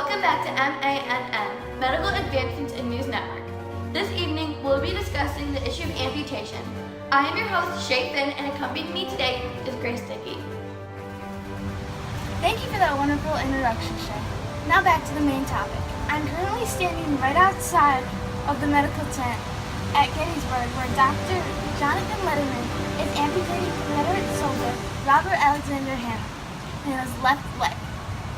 welcome back to MANN, Medical Advancements in News Network. This evening, we'll be discussing the issue of amputation. I am your host, Shay Finn, and accompanying me today is Grace Dickey. Thank you for that wonderful introduction, Shay. Now back to the main topic. I'm currently standing right outside of the medical tent at Gettysburg, where Dr. Jonathan Letterman is amputating Confederate soldier Robert Alexander Hanna's left leg.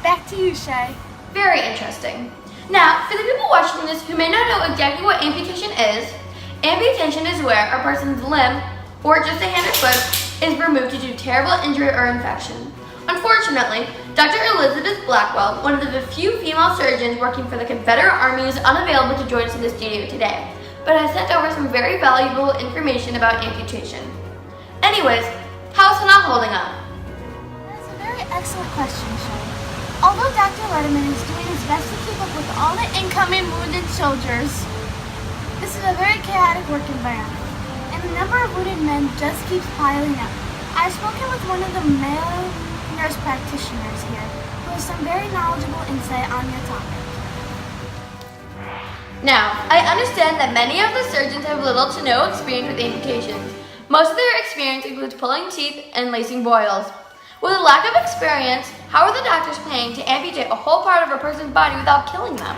Back to you, Shay. Very interesting. Now, for the people watching this who may not know exactly what amputation is where a person's limb, or just a hand or foot, is removed due to terrible injury or infection. Unfortunately, Dr. Elizabeth Blackwell, one of the few female surgeons working for the Confederate Army, is unavailable to join us in the studio today, but has sent over some very valuable information about amputation. Anyways, how's Hannah holding up? That's a very excellent question, Shay. Although Dr. Letterman is doing his best to keep up with all the incoming wounded soldiers, this is a very chaotic work environment, and the number of wounded men just keeps piling up. I've spoken with one of the male nurse practitioners here, who has some very knowledgeable insight on your topic. Now, I understand that many of the surgeons have little to no experience with amputations. Most of their experience includes pulling teeth and lacing boils. With a lack of experience, how are the doctors planning to amputate a whole part of a person's body without killing them?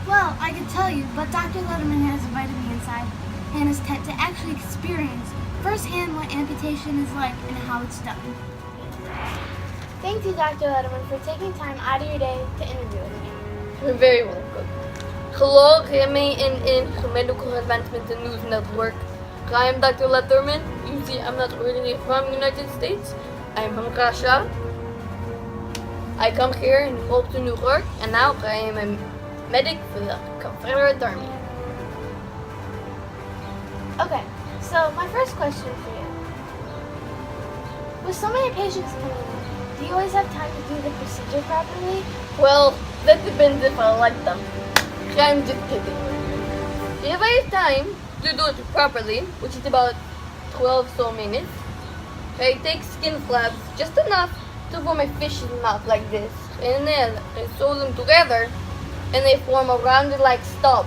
Well, I can tell you, but Dr. Letterman has invited me inside Hannah's tent to actually experience firsthand what amputation is like and how it's done. Thank you, Dr. Letterman, for taking time out of your day to interview with me. You're very welcome. Hello, MANN, Medical Advancements in News Network. I am Dr. Letterman. You see, I'm not originally from the United States. I'm from Russia. I come here in hope to New York, and now I am a medic for the Confederate Army. Okay, so my first question for you. With so many patients coming in, do you always have time to do the procedure properly? Well, that depends if I like them. I'm just kidding. If I have time to do it properly, which is about 12 so minutes, I take skin flaps, just enough to form a fish's mouth like this, and then I sew them together, and they form a rounded like stub,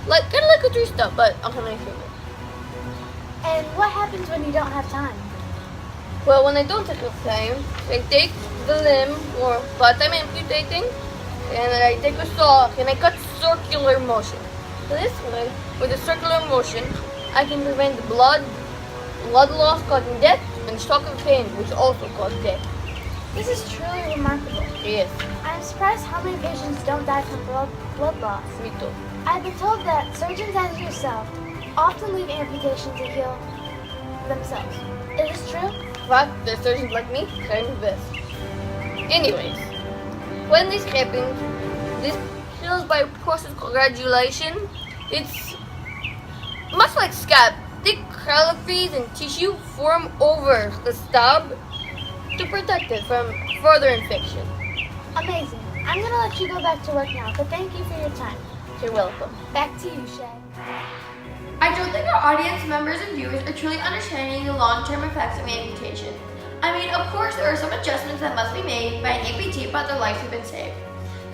kind of like a tree stub, but on a human. And what happens when you don't have time? Well, when I don't have time, I take the limb or part I'm amputating, and I take a saw and I cut circular motion. So this way, with a circular motion, I can prevent blood loss causing death, and shock of pain, which also causes death. This is truly remarkable. Yes, I'm surprised how many patients don't die from blood loss. me too. I've been told that surgeons as yourself often leave amputation to heal themselves. Is this true? But the surgeons like me try my best. Anyways, when this happens, this heals by a process called granulation. It's much like scab. Thick calipers and tissue form over the stub to protect it from further infection. Amazing. I'm going to let you go back to work now, but thank you for your time. You're welcome. Back to you, Shay. I don't think our audience members and viewers are truly understanding the long-term effects of amputation. I mean, of course, there are some adjustments that must be made by an amputee, but their lives have been saved.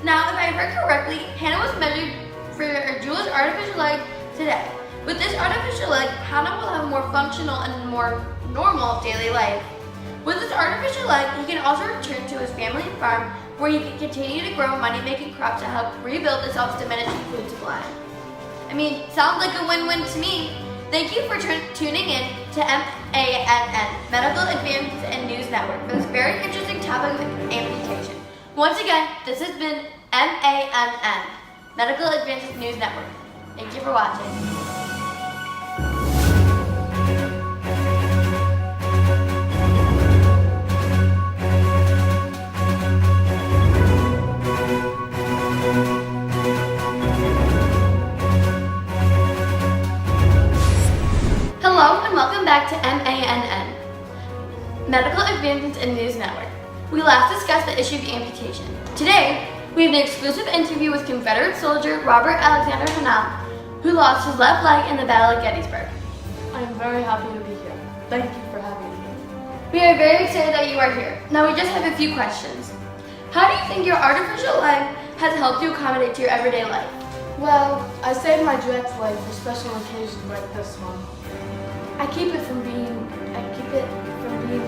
Now, if I heard correctly, Hannah was measured for a Jewish artificial leg today. With this artificial leg, Hannah will have a more functional and more normal daily life. With this artificial leg, he can also return to his family farm, where he can continue to grow money-making crops to help rebuild the self-diminishing food supply. I mean, sounds like a win-win to me. Thank you for tuning in to MANN, Medical Advances and News Network, for this very interesting topic of amputation. Once again, this has been MANN, Medical Advances News Network. Thank you for watching. Hello and welcome back to MANN, Medical Advancements in News Network. We last discussed the issue of amputation. Today, we have an exclusive interview with Confederate soldier Robert Alexander Hanna, who lost his left leg in the Battle of Gettysburg. I am very happy to be here. Thank you for having me. We are very excited that you are here. Now we just have a few questions. How do you think your artificial leg has helped you accommodate to your everyday life? Well, I saved my duet's leg for special occasions like this one. I keep it from being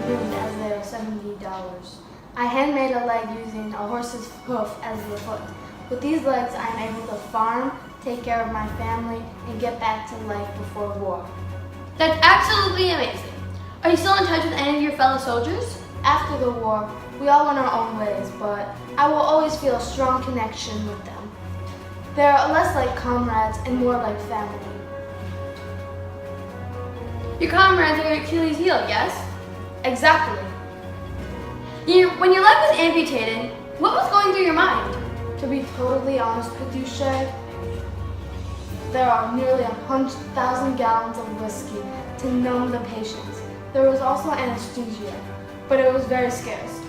ruined as they are $70. I handmade a leg using a horse's hoof as the foot. With these legs, I am able to farm, take care of my family, and get back to life before war. That's absolutely amazing. Are you still in touch with any of your fellow soldiers? After the war, we all went our own ways, but I will always feel a strong connection with them. They are less like comrades and more like family. Your comrades are your Achilles heel, yes? Exactly. When your leg was amputated, what was going through your mind? To be totally honest with you, Shay, there are nearly 100,000 gallons of whiskey to numb the patients. There was also anesthesia, but it was very scarce.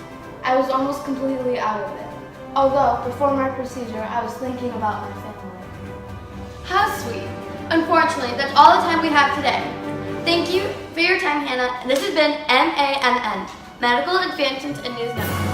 I was almost completely out of it. Although, before my procedure, I was thinking about my family. How sweet. Unfortunately, that's all the time we have today. Thank you for your time, Hannah. This has been MANN, Medical Advancements in News Network.